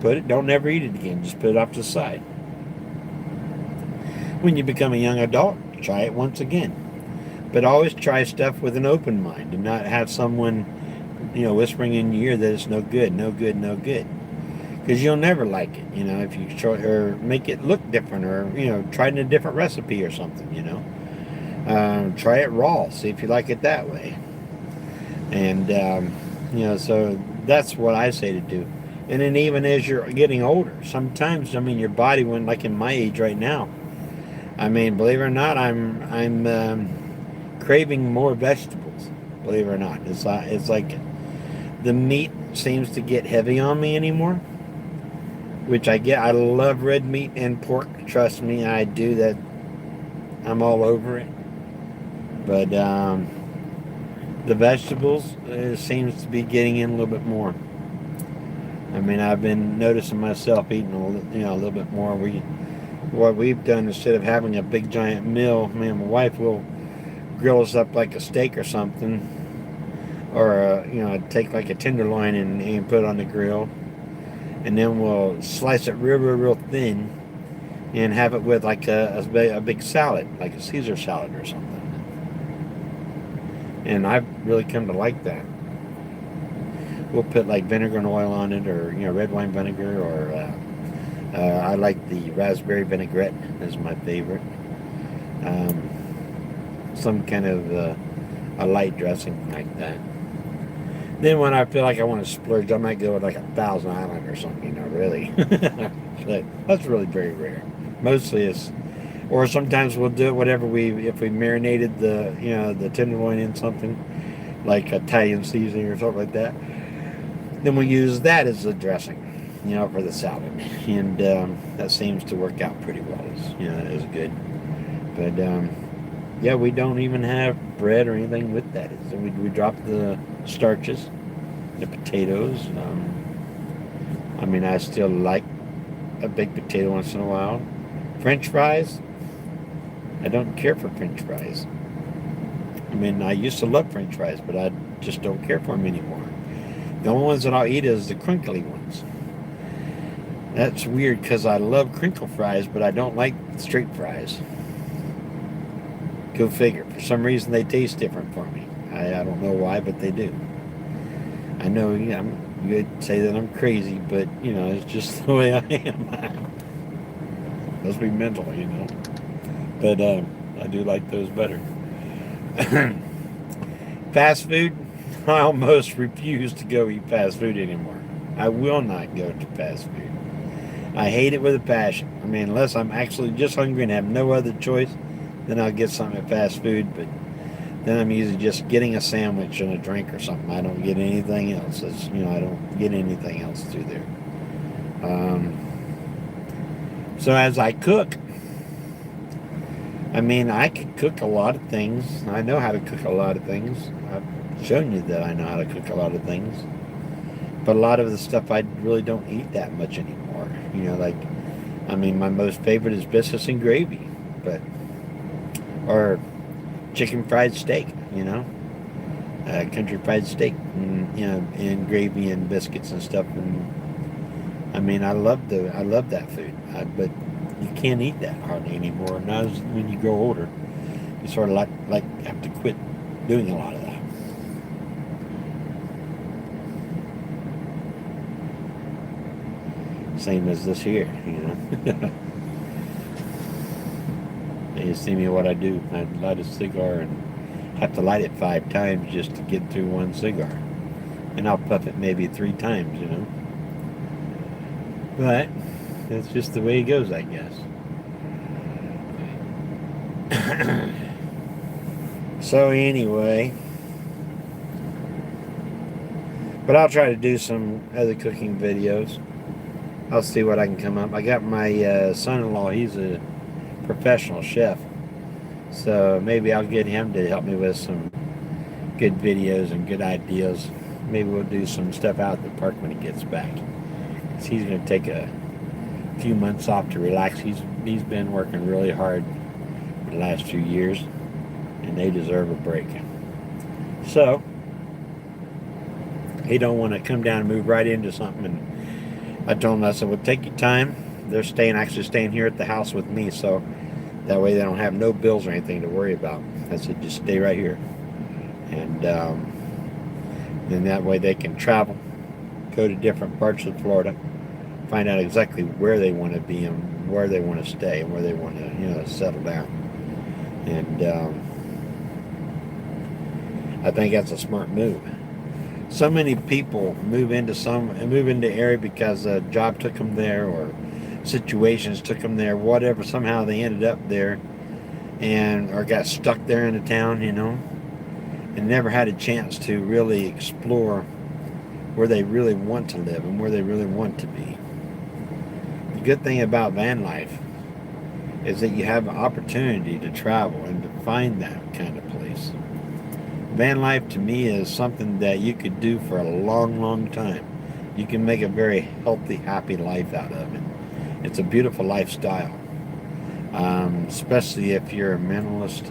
A: Don't ever eat it again. Just put it off to the side. When you become a young adult, try it once again. But always try stuff with an open mind and not have someone, whispering in your ear that it's no good, no good, no good. Because you'll never like it, if you try or make it look different or, try it in a different recipe or something, try it raw, see if you like it that way. And, so that's what I say to do. And then even as you're getting older, sometimes, your body, when like in my age right now, believe it or not, I'm craving more vegetables. Believe it or not, it's like the meat seems to get heavy on me anymore, which I get. I love red meat and pork. Trust me, I do that. I'm all over it. But the vegetables seems to be getting in a little bit more. I've been noticing myself eating a little bit more. What we've done instead of having a big giant meal, me and my wife will grill us up like a steak or something, or take like a tenderloin and put it on the grill, and then we'll slice it real thin and have it with like a big salad, like a Caesar salad or something. And I've really come to like that. We'll put like vinegar and oil on it, or red wine vinegar, or I like the raspberry vinaigrette is my favorite. Some kind of a light dressing like that. Then when I feel like I want to splurge, I might go with like a Thousand Island or something. Really. But that's really very rare. Mostly it's, or sometimes we'll do it if we marinated the tenderloin in something like Italian seasoning or something like that. Then we use that as the dressing, for the salad, and that seems to work out pretty well. It's good. But yeah, we don't even have bread or anything with that. We drop the starches, the potatoes. I still like a baked potato once in a while. French fries, I don't care for French fries. I used to love French fries, but I just don't care for them anymore. The only ones that I'll eat is the crinkly ones. That's weird because I love crinkle fries, but I don't like straight fries. Go figure. For some reason, they taste different for me. I don't know why, but they do. I know you could say that I'm crazy, but it's just the way I am. Must be mental, But I do like those better. Fast food. I almost refuse to go eat fast food anymore. I will not go to fast food. I hate it with a passion. Unless I'm actually just hungry and have no other choice, then I'll get something at fast food. But then I'm usually just getting a sandwich and a drink or something. I don't get anything else. I don't get anything else through there. So as I cook, I can cook a lot of things. I know how to cook a lot of things. I've shown you that I know how to cook a lot of things. But a lot of the stuff I really don't eat that much anymore. My most favorite is biscuits and gravy, or chicken fried steak. country fried steak, and and gravy and biscuits and stuff. And I mean, I love that food, but you can't eat that hardly anymore. Not as when you grow older, you sort of like have to quit doing a lot of that. Same as this here, You see me what I do. I light a cigar and have to light it 5 times just to get through one cigar. And I'll puff it maybe 3 times, But that's just the way it goes, I guess. So anyway, but I'll try to do some other cooking videos. I'll see what I can come up. I got my son-in-law. He's a professional chef, so maybe I'll get him to help me with some good videos and good ideas. Maybe we'll do some stuff out at the park when he gets back. 'Cause he's going to take a few months off to relax. He's been working really hard for the last few years, and they deserve a break. So he don't want to come down and move right into something. And I told him, I said, well, take your time. They're actually staying here at the house with me, so that way they don't have no bills or anything to worry about. I said, just stay right here. And then that way they can travel, go to different parts of Florida, find out exactly where they want to be and where they want to stay and where they want to, settle down. And I think that's a smart move. So many people move into area because a job took them there or situations took them there, whatever. Somehow they ended up there or got stuck there in the town, and never had a chance to really explore where they really want to live and where they really want to be. The good thing about van life is that you have an opportunity to travel and to find that kind of place. Van life to me is something that you could do for a long, long time. You can make a very healthy, happy life out of it. It's a beautiful lifestyle, especially if you're a minimalist.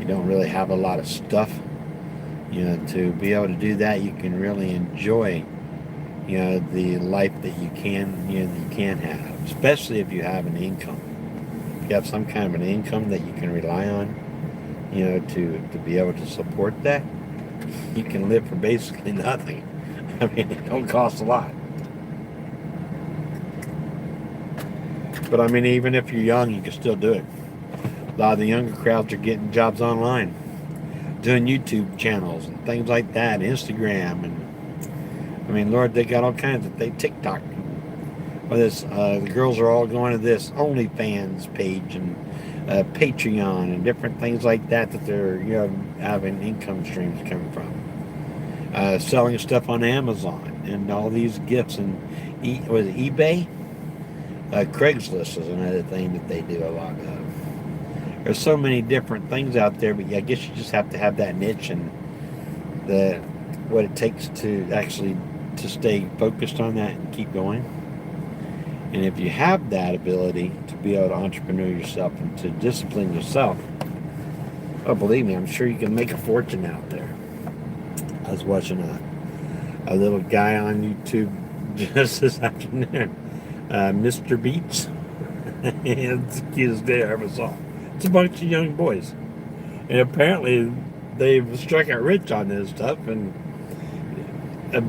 A: You don't really have a lot of stuff. To be able to do that, you can really enjoy, the life that you can have, especially if you have an income. If you have some kind of an income that you can rely on, to be able to support that, you can live for basically nothing. I mean, it don't cost a lot. But I mean, even if you're young, you can still do it. A lot of the younger crowds are getting jobs online, doing YouTube channels and things like that, Instagram, and I mean, Lord, they got all kinds of TikTok. Well, the girls are all going to this OnlyFans page and Patreon and different things like that they're having income streams coming from. Selling stuff on Amazon and all these gifts and was it eBay? Craigslist is another thing that they do a lot of. There's so many different things out there, but I guess you just have to have that niche and what it takes to actually to stay focused on that and keep going. And if you have that ability to be able to entrepreneur yourself and to discipline yourself, oh, believe me, I'm sure you can make a fortune out there. I was watching a little guy on YouTube just this afternoon, Mr. Beats. It's the cutest day I ever saw. It's a bunch of young boys. And apparently they've struck out rich on this stuff and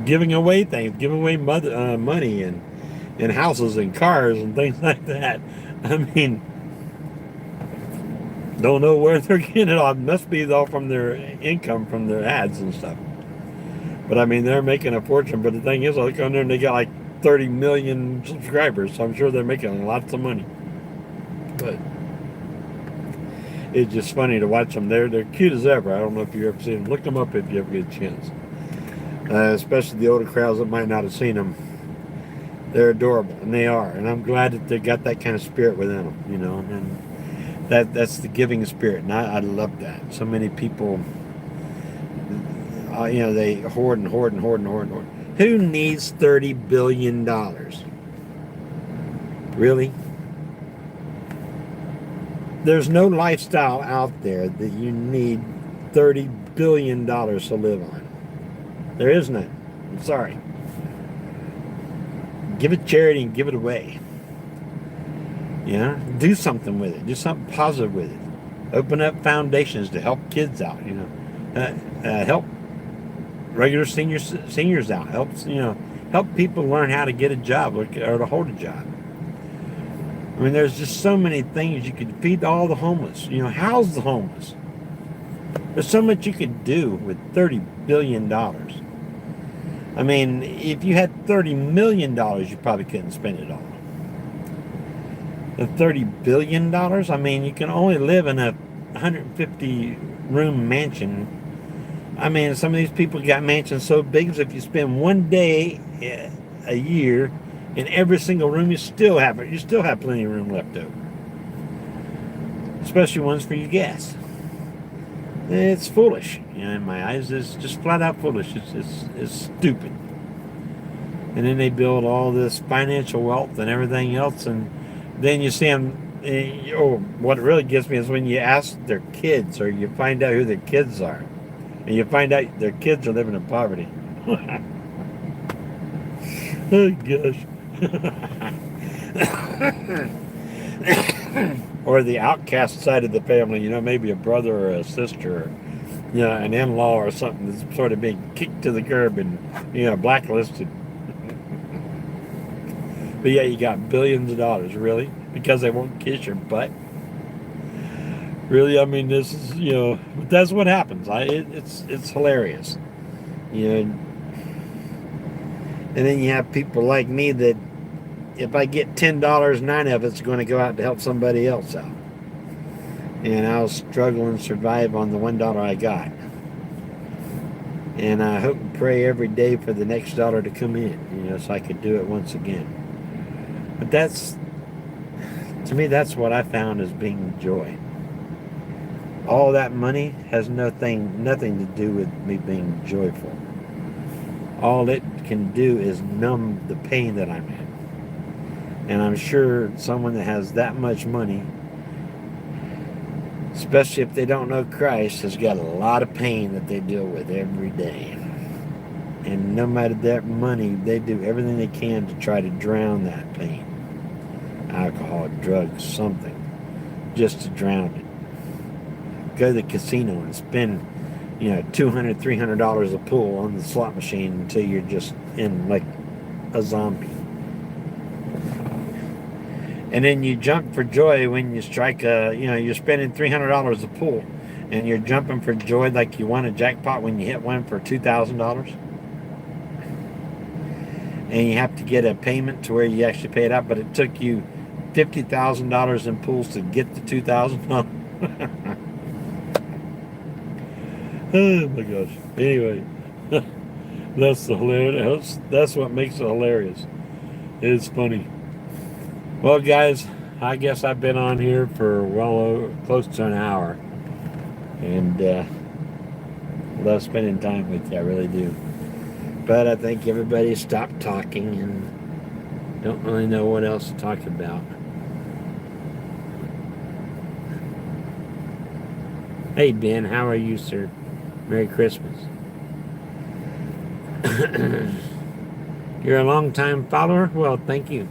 A: giving away things, giving away money and houses and cars and things like that. I mean, don't know where they're getting it all. It must be all from their income from their ads and stuff. But I mean, they're making a fortune. But the thing is, I look on there and they got like 30 million subscribers. So I'm sure they're making lots of money. But it's just funny to watch them. They're cute as ever. I don't know if you've ever seen them. Look them up if you ever get a chance. Especially the older crowds that might not have seen them. They're adorable, and they are. And I'm glad that they got that kind of spirit within them, and that's the giving spirit, and I love that. So many people, they hoard and hoard and hoard and hoard and hoard. Who needs $30 billion? Really? There's no lifestyle out there that you need $30 billion to live on. There is none. I'm sorry. Give it charity and give it away. Do something with it. Do something positive with it. Open up foundations to help kids out. Help regular seniors out. Help people learn how to get a job or to hold a job. I mean, there's just so many things you could feed all the homeless. House the homeless. There's so much you could do with $30 billion. I mean, if you had $30 million, you probably couldn't spend it all. The $30 billion, I mean, you can only live in a 150-room mansion. I mean, some of these people got mansions so big as if you spend one day a year in every single room, you still have plenty of room left over. Especially ones for your gas. It's foolish, in my eyes. It's just flat out foolish. It's stupid. And then they build all this financial wealth and everything else, and then you see them. What really gets me is when you ask their kids, or you find out who their kids are, and you find out their kids are living in poverty. Oh gosh. Or the outcast side of the family, maybe a brother or a sister, or, an in-law or something that's sort of being kicked to the curb and, blacklisted. But yeah, you got billions of dollars, really? Because they won't kiss your butt? Really? I mean, this is, but that's what happens. It's hilarious. And then you have people like me that if I get $10, $9 of it's going to go out to help somebody else out. And I'll struggle and survive on the $1 I got. And I hope and pray every day for the next dollar to come in, so I could do it once again. But to me, that's what I found as being joy. All that money has nothing to do with me being joyful. All it can do is numb the pain that I'm in. And I'm sure someone that has that much money, especially if they don't know Christ, has got a lot of pain that they deal with every day. And no matter that money, they do everything they can to try to drown that pain. Alcohol, drugs, something, just to drown it. Go to the casino and spend, $200, $300 a pull on the slot machine until you're just in like a zombie. And then you jump for joy when you strike you're spending $300 a pull, and you're jumping for joy like you won a jackpot when you hit one for $2,000. And you have to get a payment to where you actually pay it out, but it took you $50,000 in pulls to get the $2,000. Oh my gosh. Anyway, that's the hilarious. That's what makes it hilarious. It's funny. Well, guys, I guess I've been on here for close to an hour, and love spending time with you. I really do. But I think everybody stopped talking and don't really know what else to talk about. Hey, Ben, how are you, sir? Merry Christmas. You're a long-time follower? Well, thank you.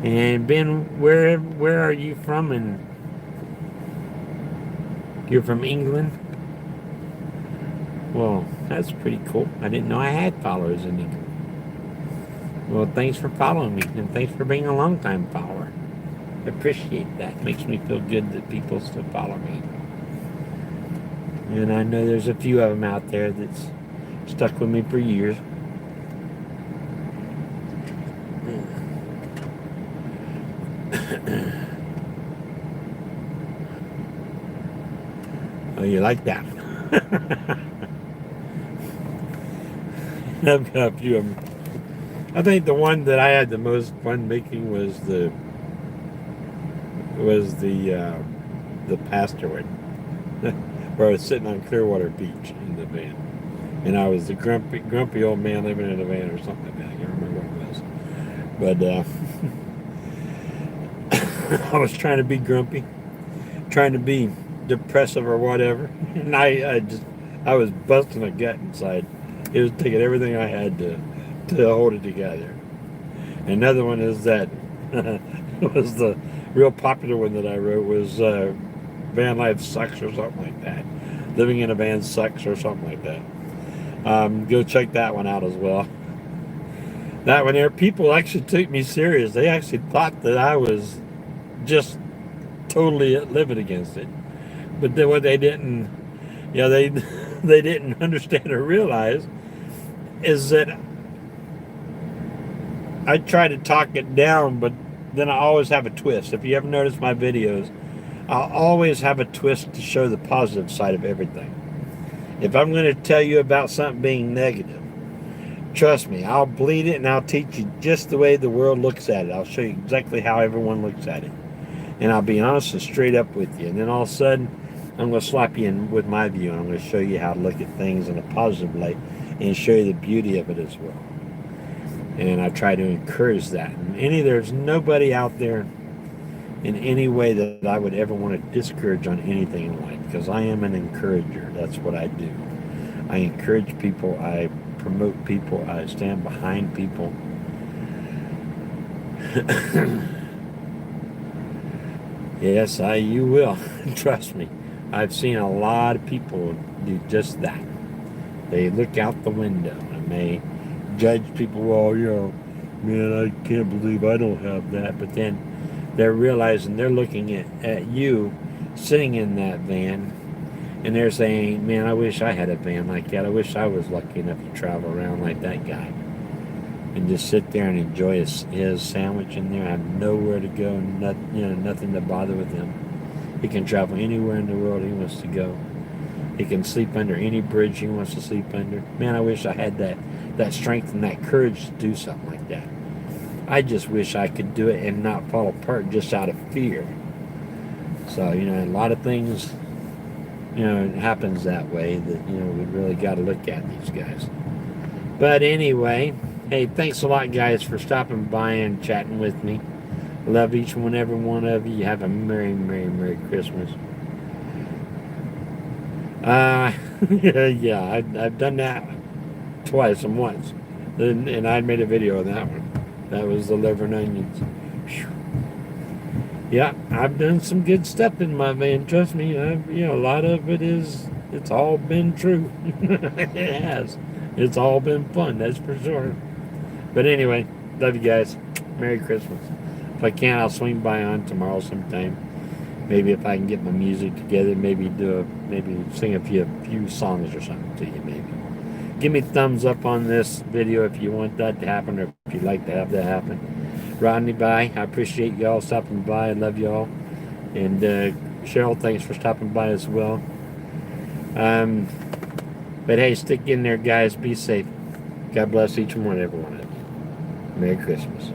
A: And Ben, where are you from? And you're from England? Well, that's pretty cool. I didn't know I had followers in England. Well, thanks for following me, and thanks for being a long-time follower. I appreciate that. Makes me feel good that people still follow me. And I know there's a few of them out there that's stuck with me for years. Oh, you like that? I've got a few of them. I think the one that I had the most fun making was the pastor one, where I was sitting on Clearwater Beach in the van, and I was the grumpy old man living in a van or something like that. I can't remember what it was, but I was trying to be grumpy, trying to be depressive or whatever. And I was busting a gut inside. It was taking everything I had to hold it together. Another one is that was the real popular one that I wrote was van life sucks or something like that. Living in a van sucks or something like that. Go check that one out as well. That one there, people actually took me serious. They actually thought that I was just totally living against it. But then what they didn't, they they didn't understand or realize is that I try to talk it down, but then I always have a twist. If you ever notice my videos, I'll always have a twist to show the positive side of everything. If I'm going to tell you about something being negative, trust me, I'll bleed it and I'll teach you just the way the world looks at it. I'll show you exactly how everyone looks at it. And I'll be honest and straight up with you. And then all of a sudden, I'm going to slap you in with my view, and I'm going to show you how to look at things in a positive light and show you the beauty of it as well. And I try to encourage that. And there's nobody out there in any way that I would ever want to discourage on anything in life, because I am an encourager. That's what I do. I encourage people. I promote people. I stand behind people. Yes, you will. Trust me. I've seen a lot of people do just that. They look out the window and they judge people. Well, man, I can't believe I don't have that. But then they're realizing they're looking at you sitting in that van, and they're saying, man, I wish I had a van like that. I wish I was lucky enough to travel around like that guy. And just sit there and enjoy his sandwich in there. Have nowhere to go, nothing to bother with him. He can travel anywhere in the world he wants to go. He can sleep under any bridge he wants to sleep under. Man, I wish I had that strength and that courage to do something like that. I just wish I could do it and not fall apart just out of fear. So, a lot of things, it happens that way that, we really got to look at these guys. But anyway, hey, thanks a lot, guys, for stopping by and chatting with me. Love each and every one of you. Have a Merry, Merry, Merry Christmas. Yeah, I've done that twice and once. And I made a video on that one. That was the liver and onions. Whew. Yeah, I've done some good stuff in my van. Trust me, a lot of it's all been true. It has. It's all been fun, that's for sure. But anyway, love you guys. Merry Christmas. If I can, I'll swing by on tomorrow sometime. Maybe if I can get my music together, maybe sing a few songs or something to you, maybe. Give me a thumbs up on this video if you want that to happen, or if you'd like to have that happen. Rodney, bye. I appreciate y'all stopping by. I love y'all. And Cheryl, thanks for stopping by as well. But hey, stick in there, guys. Be safe. God bless each and every one of you. Merry Christmas.